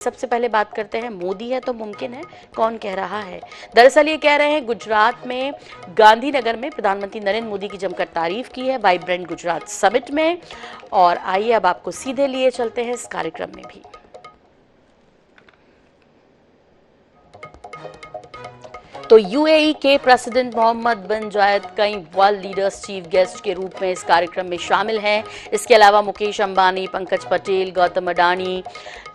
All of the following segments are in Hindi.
सबसे पहले बात करते हैं, मोदी है तो मुमकिन है, कौन कह रहा है। दरअसल ये कह रहे हैं गुजरात में गांधीनगर में प्रधानमंत्री नरेंद्र मोदी की जमकर तारीफ की है वाइब्रेंट गुजरात समिट में। और आइए अब आपको सीधे लिए चलते हैं इस कार्यक्रम में भी। तो यूएई के प्रेसिडेंट मोहम्मद बिन जायद कई वर्ल्ड लीडर्स चीफ गेस्ट के रूप में इस कार्यक्रम में शामिल हैं। इसके अलावा मुकेश अंबानी, पंकज पटेल, गौतम अडानी,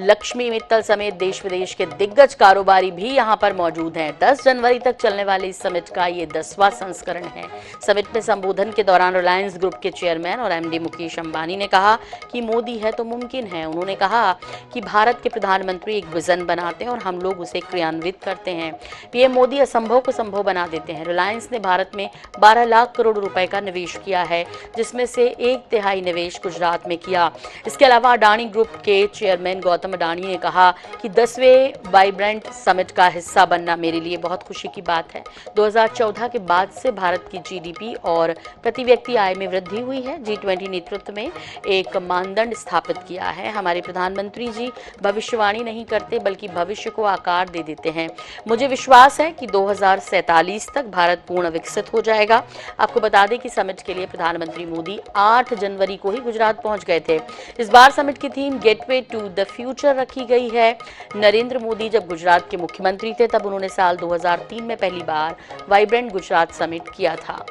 लक्ष्मी मित्तल समेत देश विदेश के दिग्गज कारोबारी भी यहां पर मौजूद हैं। 10 जनवरी तक चलने वाले इस समिट का ये 10वां संस्करण है। समिट में संबोधन के दौरान रिलायंस ग्रुप के चेयरमैन और एमडी मुकेश अंबानी ने कहा कि मोदी है तो मुमकिन है। उन्होंने कहा कि भारत के प्रधानमंत्री एक विजन बनाते हैं और हम लोग उसे क्रियान्वित करते हैं। पीएम मोदी असंभव को संभव बना देते हैं। रिलायंस ने भारत में 12 लाख करोड़ रुपए का निवेश किया है, जिसमें से 1/3 निवेश गुजरात में किया। इसके अलावा अडानी ग्रुप के चेयरमैन गौतम अडानी ने कहा कि 10वें वाइब्रेंट समिट का हिस्सा बनना मेरे लिए बहुत खुशी की बात है। 2014 के बाद से भारत की जीडीपी और प्रति व्यक्ति आय में वृद्धि हुई है। G20 नेतृत्व में एक मानदंड स्थापित किया है। हमारे प्रधानमंत्री जी भविष्यवाणी नहीं करते बल्कि भविष्य को आकार दे देते हैं। मुझे विश्वास है कि 2047 तक भारत पूर्ण विकसित हो जाएगा। आपको बता दें कि समिट के लिए प्रधानमंत्री मोदी 8 जनवरी को ही गुजरात पहुंच गए थे। इस बार समिट की theme gateway to the future रखी गई है। नरेंद्र मोदी जब गुजरात के मुख्यमंत्री थे तब उन्होंने साल 2003 में पहली बार वाइब्रेंट गुजरात समिट किया था।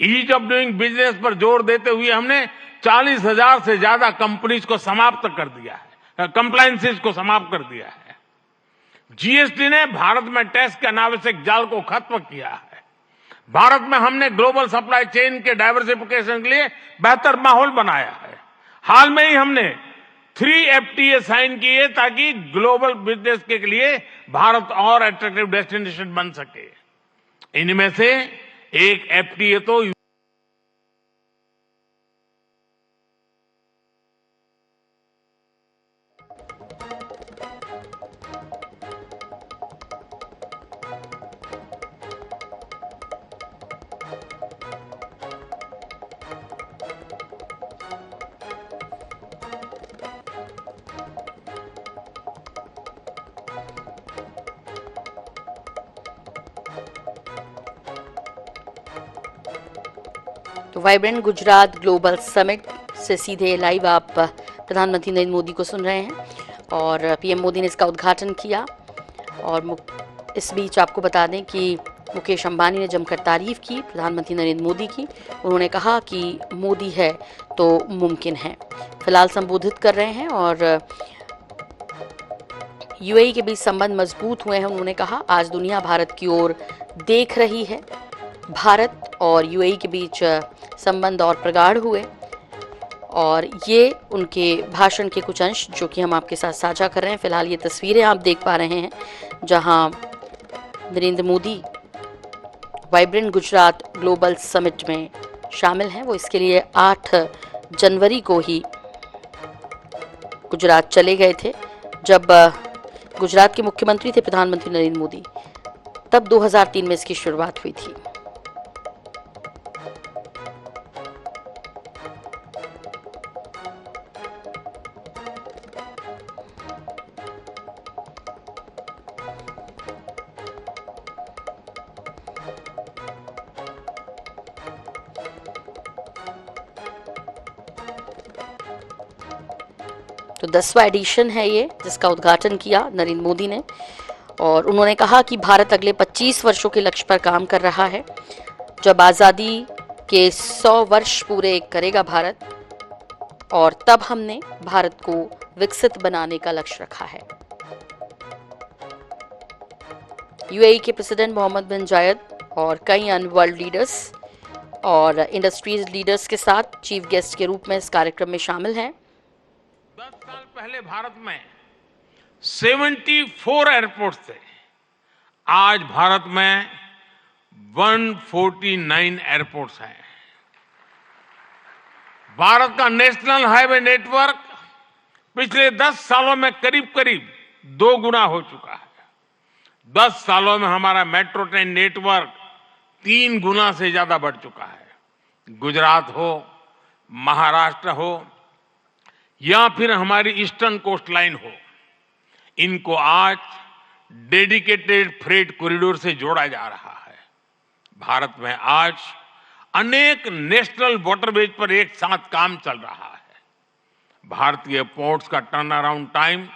ईज ऑफ डूइंग बिजनेस पर जोर देते हुए हमने 40,000 से ज्यादा कंपनीज को समाप्त कर दिया है, कंप्लायंसेस को समाप्त कर दिया है। जीएसटी ने भारत में टैक्स के अनावश्यक जाल को खत्म किया है। भारत में हमने ग्लोबल सप्लाई चेन के डाइवर्सिफिकेशन के लिए बेहतर माहौल बनाया है। हाल में ही हमने 3 FTA साइन किए ताकि ग्लोबल बिजनेस के लिए भारत और अट्रैक्टिव डेस्टिनेशन बन सके। इनमें से एक FTA तो तो वाइब्रेंट गुजरात ग्लोबल समिट से सीधे लाइव आप प्रधानमंत्री नरेंद्र मोदी को सुन रहे हैं और पीएम मोदी ने इसका उद्घाटन किया। और इस बीच आपको बता दें कि मुकेश अंबानी ने जमकर तारीफ की प्रधानमंत्री नरेंद्र मोदी की। उन्होंने कहा कि मोदी है तो मुमकिन है। फिलहाल संबोधित कर रहे हैं और यूएई के बीच संबंध मजबूत हुए हैं। उन्होंने कहा आज दुनिया भारत की ओर देख रही है। भारत और यूएई के बीच संबंध और प्रगाढ़ हुए और ये उनके भाषण के कुछ अंश जो कि हम आपके साथ साझा कर रहे हैं। फिलहाल ये तस्वीरें आप देख पा रहे हैं जहां Narendra Modi vibrant Gujarat global summit में शामिल हैं। वो इसके लिए 8 जनवरी को ही गुजरात चले गए थे। जब गुजरात के मुख्यमंत्री थे प्रधानमंत्री नरेंद्र मोदी, तब 2003 में इसकी शुरुआत हुई थी। तो 10वां एडिशन है ये, जिसका उद्घाटन किया नरेंद्र मोदी ने। और उन्होंने कहा कि भारत अगले 25 वर्षों के लक्ष्य पर काम कर रहा है। जब आज़ादी के 100 वर्ष पूरे करेगा भारत, और तब हमने भारत को विकसित बनाने का लक्ष्य रखा है। यूएई के प्रेसिडेंट मोहम्मद बिन जायद और कई अन्य वर्ल्ड लीडर्स और इंडस्ट्रीज लीडर्स के साथ चीफ गेस्ट के रूप में इस कार्यक्रम में शामिल हैं। 10 साल पहले भारत में 74 एयरपोर्ट थे। आज भारत में 149 एयरपोर्ट्स हैं। भारत का नेशनल हाईवे नेटवर्क पिछले 10 सालों में करीब करीब 2 गुना हो चुका है। 10 सालों में हमारा मेट्रो ट्रेन नेटवर्क 3 गुना से ज्यादा बढ़ चुका है। गुजरात हो, महाराष्ट्र हो या फिर हमारी ईस्टर्न कोस्ट लाइन हो, इनको आज डेडिकेटेड फ्रेट कॉरिडोर से जोड़ा जा रहा है। भारत में आज अनेक नेशनल वाटरवेज पर एक साथ काम चल रहा है। भारतीय पोर्ट्स का टर्न अराउंड टाइम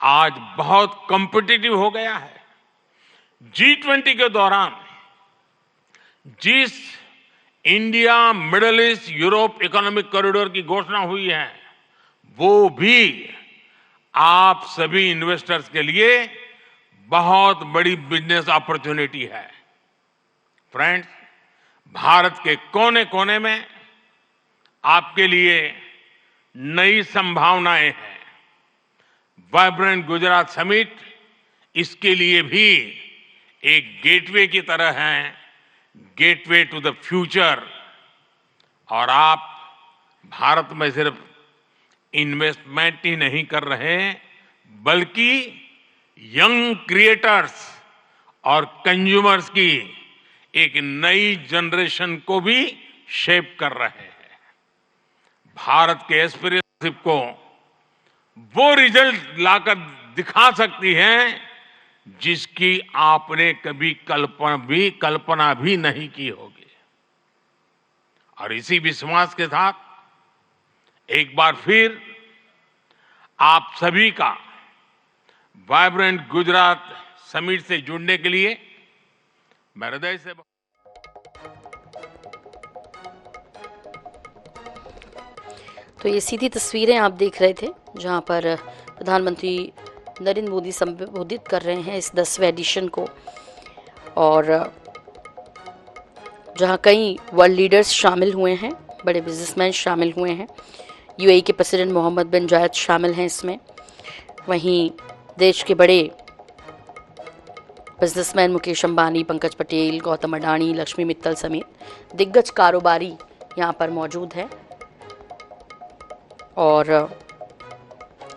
आज बहुत कॉम्पिटिटिव हो गया है। G20 के दौरान जिस India middle east Europe economic corridor की घोषणा हुई है, वो भी आप सभी इन्वेस्टर्स के लिए बहुत बड़ी बिजनेस अपॉर्चुनिटी है। फ्रेंड्स, भारत के कोने कोने में आपके लिए नई संभावनाएं हैं। वाइब्रेंट गुजरात समिट इसके लिए भी एक गेटवे की तरह है, गेटवे टू द फ्यूचर। और आप भारत में सिर्फ इन्वेस्टमेंट ही नहीं कर रहे, बल्कि यंग क्रिएटर्स और कंज्यूमर्स की एक नई जनरेशन को भी शेप कर रहे हैं। भारत के एस्पिरेशनशिप को वो रिजल्ट लाकर दिखा सकती हैं जिसकी आपने कभी कल्पना भी नहीं की होगी। और इसी विश्वास के साथ एक बार फिर आप सभी का वाइब्रेंट गुजरात समिट से जुड़ने के लिए मैं हृदय से तो ये सीधी तस्वीरें आप देख रहे थे जहां पर प्रधानमंत्री नरेंद्र मोदी संबोधित कर रहे हैं इस 10वें एडिशन को, और जहां कई वर्ल्ड लीडर्स शामिल हुए हैं, बड़े बिजनेसमैन शामिल हुए हैं। यूएई के प्रेसिडेंट मोहम्मद बिन जायद शामिल हैं इसमें। वहीं देश के बड़े बिजनेसमैन मुकेश अंबानी, पंकज पटेल, गौतम अडानी, लक्ष्मी मित्तल समेत दिग्गज कारोबारी यहाँ पर मौजूद हैं। और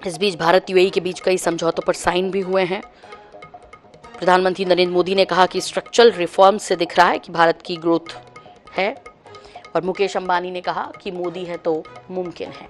इस बीच भारत यूएई के बीच कई समझौतों पर साइन भी हुए हैं। प्रधानमंत्री नरेंद्र मोदी ने कहा कि स्ट्रक्चरल रिफॉर्म से दिख रहा है कि भारत की ग्रोथ है, और मुकेश अंबानी ने कहा कि मोदी है तो मुमकिन है।